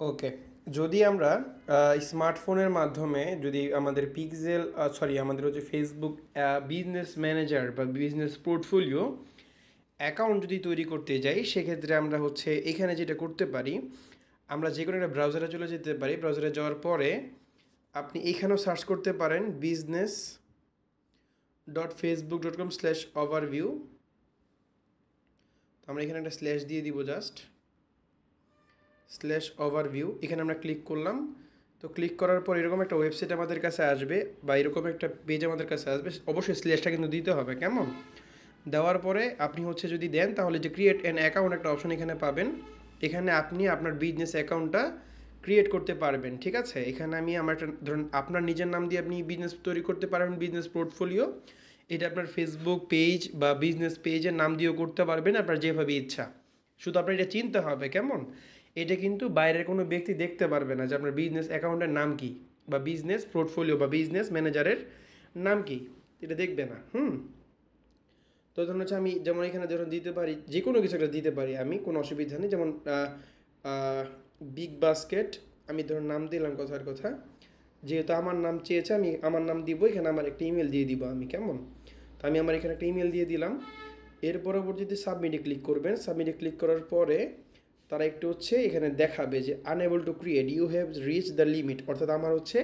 ওকে। যদি আমরা স্মার্টফোনের মাধ্যমে যদি আমাদের আমাদের হচ্ছে ফেসবুক বিজনেস ম্যানেজার বা বিজনেস পোর্টফোলিও অ্যাকাউন্ট যদি তৈরি করতে যাই, সেক্ষেত্রে আমরা হচ্ছে এখানে যেটা করতে পারি, আমরা যে কোনো একটা ব্রাউজারে চলে যেতে পারি। ব্রাউজারে যাওয়ার পরে আপনি এখানেও সার্চ করতে পারেন business.facebook.com/overview। তো আমরা এখানে একটা স্ল্যাশ দিয়ে দিব, জাস্ট /overview। এখানে আমরা ক্লিক করলাম। তো ক্লিক করার পর এরকম একটা ওয়েবসাইট আমাদের কাছে আসবে বা এরকম একটা পেজ আমাদের কাছে আসবে। অবশ্যই স্ল্যাশটা কিন্তু দিতে হবে, কেমন? দেওয়ার পরে আপনি হচ্ছে যদি দেন, তাহলে যে ক্রিয়েট অ্যান অ্যাকাউন্ট একটা অপশন এখানে পাবেন। এখানে আপনি আপনার বিজনেস অ্যাকাউন্টটা ক্রিয়েট করতে পারবেন, ঠিক আছে? এখানে আমি আমার একটা ধরুন আপনার নিজের নাম দিয়ে আপনি বিজনেস তৈরি করতে পারবেন, বিজনেস পোর্টফোলিও। এটা আপনার ফেসবুক পেজ বা বিজনেস পেজের নাম দিয়েও করতে পারবেন, আপনার যেভাবে ইচ্ছা। শুধু আপনার এটা চিনতে হবে, কেমন? এটা কিন্তু বাইরের কোনো ব্যক্তি দেখতে পারবে না যে আপনার বিজনেস অ্যাকাউন্টের নাম কি, বা বিজনেস পোর্টফোলিও বা বিজনেস ম্যানেজারের নাম কি, এটা দেখবে না। তো ধরুন হচ্ছে আমি যেমন এখানে ধরুন দিতে পারি, যে কোনো কিছু একটা দিতে পারি আমি, কোনো অসুবিধা নেই। যেমন বিগ বাস্কেট আমি ধরুন নাম দিলাম, কথার কথা। যেহেতু আমার নাম চেয়েছে, আমি আমার নাম দিব। এখানে আমার একটা ইমেল দিয়ে দিব আমি, কেমন? তো আমি আমার এখানে একটা ইমেল দিয়ে দিলাম। এর পরবর্তীতে সাবমিটে ক্লিক করবেন। সাবমিটে ক্লিক করার পরে তারা একটু হচ্ছে এখানে দেখাবে যে unable to create, you have reach the limit, অর্থাৎ আমার হচ্ছে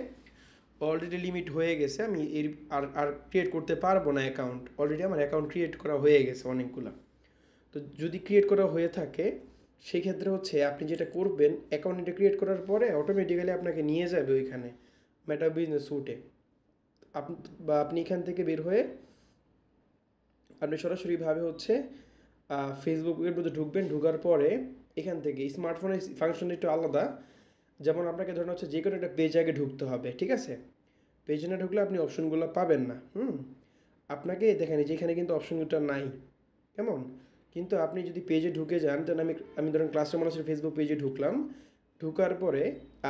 অলরেডি লিমিট হয়ে গেছে। আমি এর আর আর ক্রিয়েট করতে পারবো না অ্যাকাউন্ট। অলরেডি আমার অ্যাকাউন্ট ক্রিয়েট করা হয়ে গেছে অনেকগুলো। তো যদি ক্রিয়েট করা হয়ে থাকে, সেক্ষেত্রে হচ্ছে আপনি যেটা করবেন, অ্যাকাউন্টটা ক্রিয়েট করার পরে অটোমেটিক্যালি আপনাকে নিয়ে যাবে ওইখানে মেটা বিজনেস স্যুটে। আপনি বা আপনি এখান থেকে বের হয়ে আপনি সরাসরিভাবে হচ্ছে ফেসবুকের মধ্যে ঢুকবেন। ঢোকার পরে এখান থেকে স্মার্টফোনের ফাংশনটা একটু আলাদা। যেমন আপনাকে ধরুন হচ্ছে যে কোনো একটা পেজ আগে ঢুকতে হবে, ঠিক আছে? পেজে না ঢুকলে আপনি অপশনগুলো পাবেন না। আপনাকে দেখেন যে এখানে কিন্তু অপশনটা নাই, কেমন? কিন্তু আপনি যদি পেজে ঢুকে যান, তাহলে আমি ধরেন ক্লাসরুম মানুষের ফেসবুক পেজে ঢুকলাম। ঢুকার পরে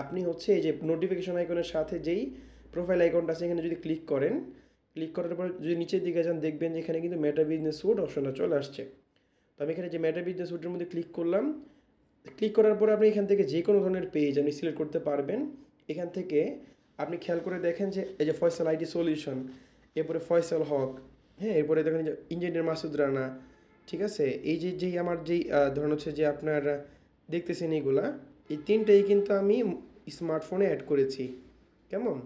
আপনি হচ্ছে এই যে নোটিফিকেশন আইকনের সাথে যেই প্রোফাইল আইকনটা আছে, এখানে যদি ক্লিক করেন, ক্লিক করার পর যদি নিচের দিকে যান, দেখবেন যে এখানে কিন্তু মেটা বিজনেস স্যুট অপশনটা চলে আসছে। তো আমি এখানে যে মেটা বিজনেস স্যুটের মধ্যে ক্লিক করলাম। ক্লিক করার পরে আপনি এখান থেকে যে কোনো ধরনের পেজ আপনি সিলেক্ট করতে পারবেন। এখান থেকে আপনি খেয়াল করে দেখেন যে এই যে ফয়সাল আইটি সলিউশন, এরপরে ফয়সাল হক, হ্যাঁ, এরপরে দেখেন যে ইঞ্জিনিয়ার মাসুদ রানা, ঠিক আছে? এই যে যেই আমার যেই ধরুন হচ্ছে যে আপনার দেখতেছেন এইগুলা, এই তিনটেই কিন্তু আমি স্মার্টফোনে অ্যাড করেছি, কেমন?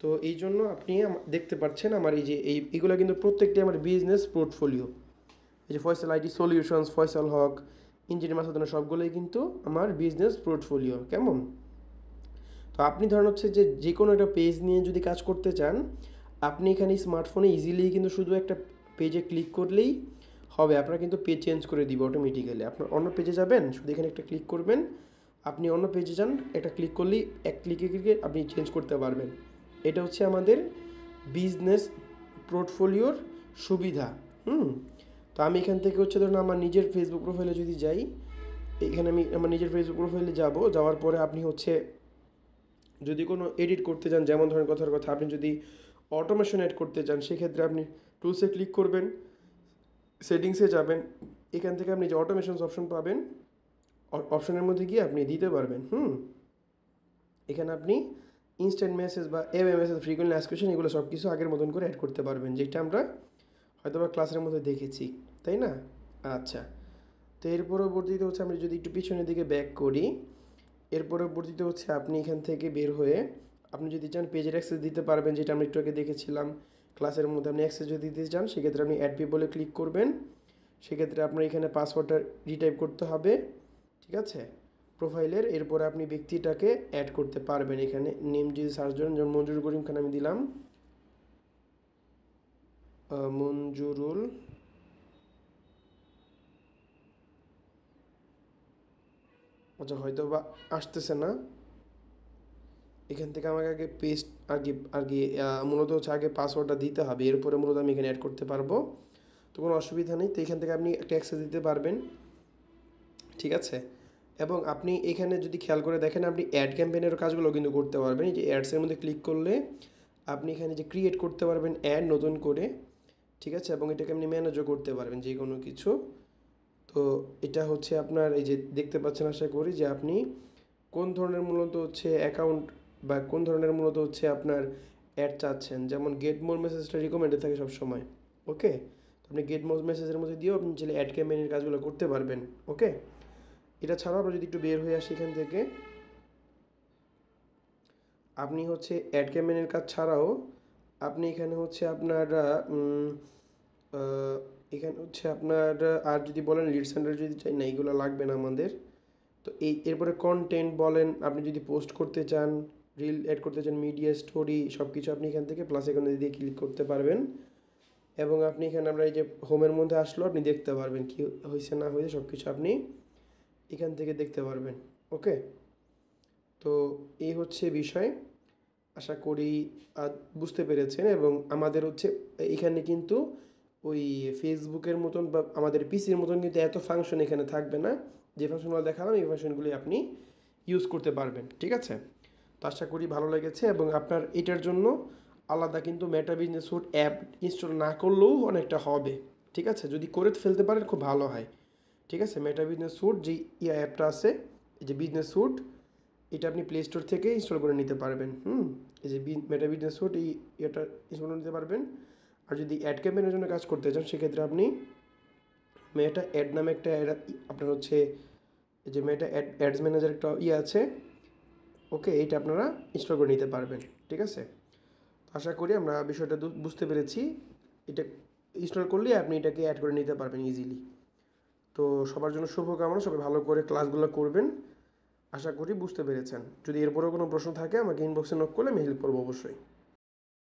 তো এই জন্য আপনি দেখতে পাচ্ছেন আমার এই যে এইগুলো কিন্তু প্রত্যেকটি আমার বিজনেস পোর্টফোলিও। এই যে Faisal IT solutions, Faisal Haque, engineer Masud Rana, সবগুলোই কিন্তু আমার বিজনেস পোর্টফোলিও, কেমন? তো আপনি ধরেন হচ্ছে যে যে কোনো একটা পেজ নিয়ে যদি কাজ করতে চান, আপনি এখানে স্মার্টফোনে ইজিলি কিন্তু শুধু একটা পেজে ক্লিক করলেই হবে। আপনার কিন্তু পেজ চেঞ্জ করে দিবে অটোমেটিক্যালি। আপনার অন্য পেজে যাবেন, শুধু এখানে একটা ক্লিক করবেন। আপনি অন্য পেজে যান, একটা ক্লিক করলেই এক ক্লিকে ক্লিকে আপনি চেঞ্জ করতে পারবেন। এটা হচ্ছে আমাদের বিজনেস পোর্টফোলিওর সুবিধা। হুম তো আমি এখান থেকে হচ্ছে ধরুন আমার নিজের ফেসবুক প্রোফাইলে যদি যাই, এখানে আমি আমার নিজের ফেসবুক প্রোফাইলে যাব। যাওয়ার পরে আপনি হচ্ছে যদি কোনো এডিট করতে চান, যেমন ধরেন কথার কথা আপনি যদি অটোমেশন অ্যাড করতে চান, সেক্ষেত্রে আপনি টুলসে ক্লিক করবেন, সেটিংসে যাবেন। এখান থেকে আপনি যে অটোমেশনস অপশন পাবেন, অপশনের মধ্যে গিয়ে আপনি দিতে পারবেন। এখানে আপনি ইনস্ট্যান্ট মেসেজ বা এমএমএস, ফ্রিকোয়েন্টলি আস্কড কোয়েশ্চেন, এগুলো সব কিছু আগের মতন করে অ্যাড করতে পারবেন, যেটা আমরা হয়তো বা ক্লাসের মধ্যে দেখেছি, তাই না? আচ্ছা। তো এর পরবর্তীতে হচ্ছে আমি যদি একটু পিছনের দিকে ব্যাক করি, এর পরবর্তীতে হচ্ছে আপনি এখান থেকে বের হয়ে আপনি যদি চান পেজের অ্যাক্সেস দিতে পারবেন, যেটা আমরা একটু আগে দেখেছিলাম ক্লাসের মধ্যে। আপনি অ্যাক্সেস যদি দিতে চান, সেক্ষেত্রে আপনি অ্যাড পিপলে ক্লিক করবেন। সেক্ষেত্রে আপনার এখানে পাসওয়ার্ডটা রিটাইপ করতে হবে, ঠিক আছে, প্রোফাইলের। এরপরে আপনি ব্যক্তিটাকে অ্যাড করতে পারবেন। এখানে নেম যদি সার্চ করেন, যেমন মঞ্জুর করিম খান আমি দিলাম, মঞ্জুরুল। আচ্ছা, হয়তো বা আসতেছে না। এখান থেকে আমাকে আগে পেস্ট আর কি মূলত হচ্ছে আগে পাসওয়ার্ডটা দিতে হবে, এরপরে মূলত আমি এখানে অ্যাড করতে পারবো। তো কোনো অসুবিধা নেই। তো এখান থেকে আপনি একটা অ্যাক্সেস দিতে পারবেন, ঠিক আছে? এবং আপনি এখানে যদি খেয়াল করে দেখেন, আপনি অ্যাড ক্যাম্পেইনের কাজগুলো কিন্তু করতে পারবেন। এই যে অ্যাডসের মধ্যে ক্লিক করলে আপনি এখানে যে ক্রিয়েট করতে পারবেন অ্যাড নতুন করে, ঠিক আছে? এবং এটাকে আপনি ম্যানেজও করতে পারবেন যে কোনো কিছু। তো এটা হচ্ছে আপনার এই যে দেখতে পাচ্ছেন, আশা করি যে আপনি কোন ধরনের মূলত হচ্ছে অ্যাকাউন্ট বা কোন ধরনের মূলত হচ্ছে আপনার অ্যাড চাচ্ছেন, যেমন গেট মোর মেসেজটা রিকমেন্ডেড থাকে সবসময়। ওকে, তো আপনি গেট মোর মেসেজের মধ্যে দিয়েও আপনি চাইলে অ্যাড ক্যাম্পেইনের কাজগুলো করতে পারবেন। ওকে, এটা ছাড়াও আমরা যদি একটু বের হয়ে আসি এখান থেকে, আপনি হচ্ছে অ্যাড ক্যাম্পেইনের কাজ ছাড়াও আপনি এখানে হচ্ছে আপনার এখানে হচ্ছে আপনার আর যদি বলেন লিড সেন্টার যদি চাই না, এইগুলো লাগবে না আমাদের। তো এরপরে কন্টেন্ট বলেন, আপনি যদি পোস্ট করতে চান, রিল অ্যাড করতে চান, মিডিয়া স্টোরি সব কিছু আপনি এখান থেকে প্লাস এখানে দিয়ে ক্লিক করতে পারবেন। এবং আপনি এখানে আমরা এই যে হোমের মধ্যে আসলো আপনি দেখতে পারবেন কি হয়েছে না হয়েছে সব কিছু আপনি এখান থেকে দেখতে পারবেন। ওকে, তো এই হচ্ছে বিষয়। আশা করি বুঝতে পেরেছেন। এবং আমাদের হচ্ছে এখানে কিন্তু ওই ফেসবুকের মতন বা আমাদের পিসির মতন কিন্তু এত ফাংশন এখানে থাকবে না। যে ফাংশনগুলো দেখালাম এই ফাংশনগুলি আপনি ইউজ করতে পারবেন। ঠিক আছে, তো আশা করি ভালো লেগেছে। এবং আপনার এটার জন্য আলাদা কিন্তু Meta business suite app install না করলেও অনেকটা হবে। ঠিক আছে, যদি করে ফেলতে পারেন খুব ভালো হয়। ঠিক আছে, মেটা বিজনেস স্যুট যে অ্যাপটা আছে, এই যে বিজনেস স্যুট, এটা আপনি প্লে স্টোর থেকে ইনস্টল করে নিতে পারবেন। এই যে মেটা বিজনেস স্যুট এই এটা ইনস্টল করে নিতে পারবেন। আর যদি অ্যাড ক্যাম্পেইনের জন্য কাজ করতে চান সেক্ষেত্রে আপনি মেটা অ্যাড নামে একটা অ্যাড আপনার হচ্ছে এই যে মেটা অ্যাডস ম্যানেজার একটা আছে। ওকে, এইটা আপনারা ইনস্টল করে নিতে পারবেন। ঠিক আছে, আশা করি আমরা বিষয়টা বুঝতে পেরেছি। এটা ইনস্টল করলেই আপনি এটাকে অ্যাড করে নিতে পারবেন ইজিলি। তো সবার জন্য শুভকামনা, সবাই ভালো করে ক্লাসগুলো করবেন। আশা করি বুঝতে পেরেছেন। যদি এরপরেও কোনো প্রশ্ন থাকে আমাকে ইনবক্সে নক করলে আমি হেল্প করবো অবশ্যই।